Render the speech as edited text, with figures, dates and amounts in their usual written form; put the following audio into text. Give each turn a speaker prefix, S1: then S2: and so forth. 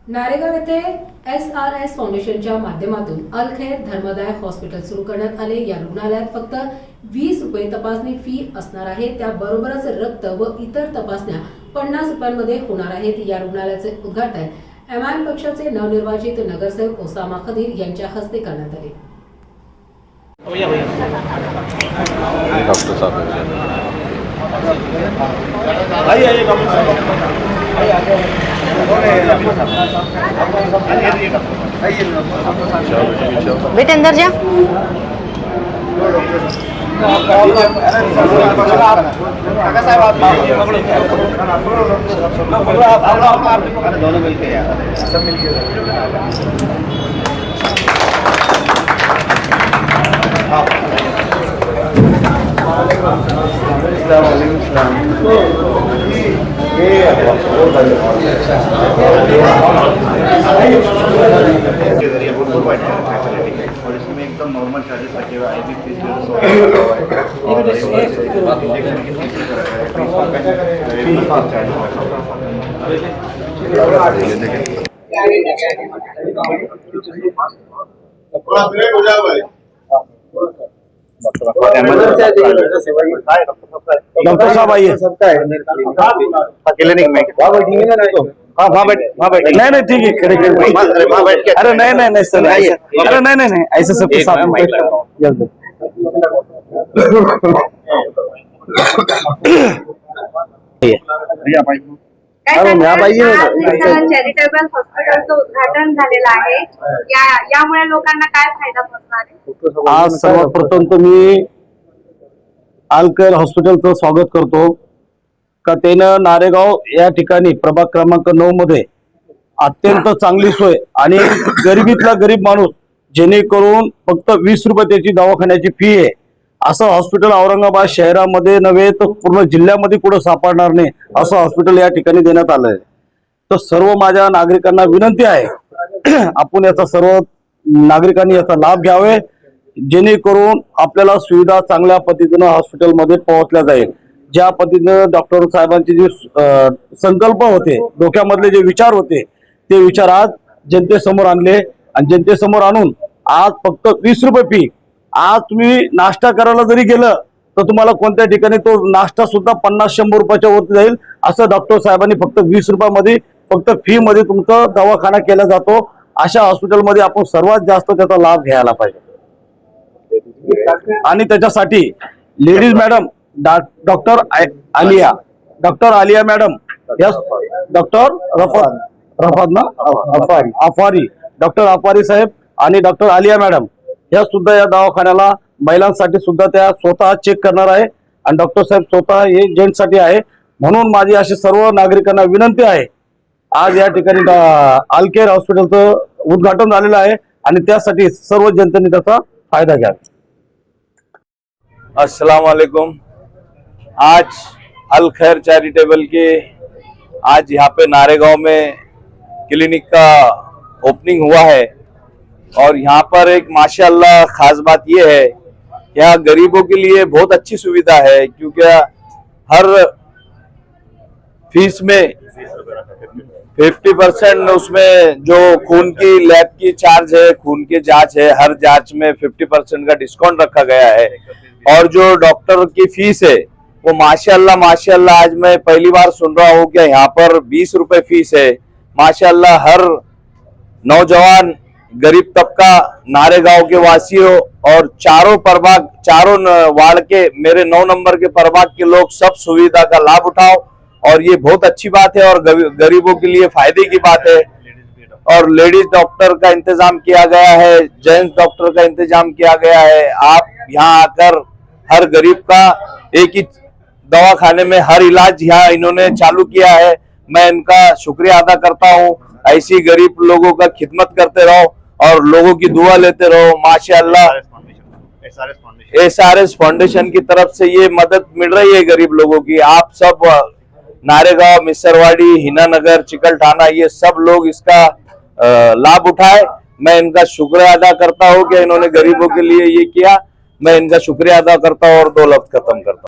S1: नारेगाव येथे SRS फाउंडेशनच्या माध्यमातून अल खैर धर्मदाय हॉस्पिटल सुरू करण्यात आले। या रुग्णालयात फक्त 20 रुपये तपासणी फी असणार आहे। त्याबरोबरच रक्त व इतर तपासण्या 50 रुपयांमध्ये होणार आहेत। या रुग्णालयाचे उद्घाटन MIM पक्षाचे नवनिर्वाचित नगरसेवक ओसामा खदीर यांच्या हस्ते करण्यात आले।
S2: डॉक्टर साहब
S3: बेटे अंदर जा।
S4: दोनों मिलके यार सब मिलके और इसमें एकदम नॉर्मल चार्जेस रखे हुए IB फीस
S2: डॉक्टर साहब आइए।
S4: सबका है क्लिनिक में हाँ वहाँ बैठ
S2: नहीं नहीं ठीक है, खड़े खड़े
S4: वहाँ बैठ के
S2: अरे नहीं सर, अरे नहीं ऐसे सबके साथ में जल्दी।
S5: चॅरिटेबल हॉस्पिटलचं उद्घाटन झालेलं आहे। यामुळे लोकांना काय फायदा होणार आहे?
S2: आज सर्वप्रथम तो मी अल खैर हॉस्पिटलचं स्वागत करतो का त्यानं नारेगाव या ठिकाणी प्रभाग क्रमांक 9 मध्ये अत्यंत चांगली सोय आणि गरिबीतला गरीब माणूस जेणेकरून फक्त 20 रुपये त्याची दवाखान्याची फी आहे असं हॉस्पिटल औरंगाबाद शहरामध्ये नव्हे तर पूर्ण जिल्ह्यामध्ये कुठं सापडणार नाही असं हॉस्पिटल या ठिकाणी देण्यात आलंय। तर सर्व माझ्या नागरिकांना विनंती आहे आपण याचा सर्व नागरिकांनी याचा लाभ घ्यावे जेणेकरून आपल्याला सुविधा चांगल्या पद्धतीने हॉस्पिटलमध्ये पोहोचल्या जाईल। ज्या पद्धतीने डॉक्टर साहेबांचे जे संकल्प होते, डोक्यामधले जे विचार होते ते विचार आज जनतेसमोर आणले आणि जनतेसमोर आणून आज फक्त 20 रुपये फी। आज तुम्ही नाश्ता करायला जरी गेलं तर तुम्हाला कोणत्या ठिकाणी तो नाश्ता सुद्धा 50-100 रुपयाच्या वरती जाईल असं डॉक्टर साहेबांनी फक्त 20 रुपयामध्ये फक्त फी मध्ये तुमचा दवाखाना केला जातो। अशा हॉस्पिटलमध्ये आपण सर्वात जास्त त्याचा लाभ घ्यायला पाहिजे आणि त्याच्यासाठी ladies madam doctor Aliya madam, yes doctor Afari, doctor Afari साहेब आणि डॉक्टर आलिया मॅडम या सुद्धा या दवाखान्याला महिलांसाठी सुद्धा त्या स्वतः चेक करणार आहे आणि डॉक्टर साहेब स्वतः हे जेंट्ससाठी आहे। म्हणून माझी अशी सर्व नागरिकांना विनंती आहे, आज या ठिकाणी अल खैर हॉस्पिटलचं उद्घाटन झालेलं आहे आणि त्यासाठी सर्व जनतेने त्याचा फायदा घ्यावा।
S6: अस्सलाम वालेकुम। आज अल खैर चैरिटेबल के आज यहाँ पे नारेगांव में क्लिनिक का ओपनिंग हुआ है और यहाँ पर एक माशाअल्लाह खास बात ये है, यहाँ गरीबों के लिए बहुत अच्छी सुविधा है क्योंकि हर फीस में 50% उसमें जो खून की लैब की चार्ज है, खून की जांच है, हर जांच में 50% का डिस्काउंट रखा गया है। और जो डॉक्टर की फीस है वो माशाअल्लाह आज मैं पहली बार सुन रहा हूँ कि यहाँ पर 20 रुपए फीस है। माशाअल्लाह हर नौजवान गरीब तबका नारेगांव के वासियों और चारों वार्ड के मेरे 9 नंबर के प्रभाग के लोग सब सुविधा का लाभ उठाओ और ये बहुत अच्छी बात है और गरीबों के लिए फायदे की बात है। और लेडीज डॉक्टर का इंतजाम किया गया है, जेंट्स डॉक्टर का इंतजाम किया गया है। आप यहाँ आकर हर गरीब का एक ही दवाखाने में हर इलाज यहाँ इन्होंने चालू किया है। मैं इनका शुक्रिया अदा करता हूँ। ऐसी गरीब लोगों का खिदमत करते रहो और लोगों की दुआ लेते रहो। माशाअल्लाह SRS फाउंडेशन की तरफ से ये मदद मिल रही है गरीब लोगों की। आप सब नारेगांव, मिसरवाड़ी, हिनानगर, चिकलठाना ये सब लोग इसका लाभ उठाए। मैं इनका शुक्रिया अदा करता हूँ कि इन्होंने गरीबों के लिए ये किया। मैं इनका शुक्रिया अदा करता हूँ और 2 लफ्ज खत्म करता हूँ।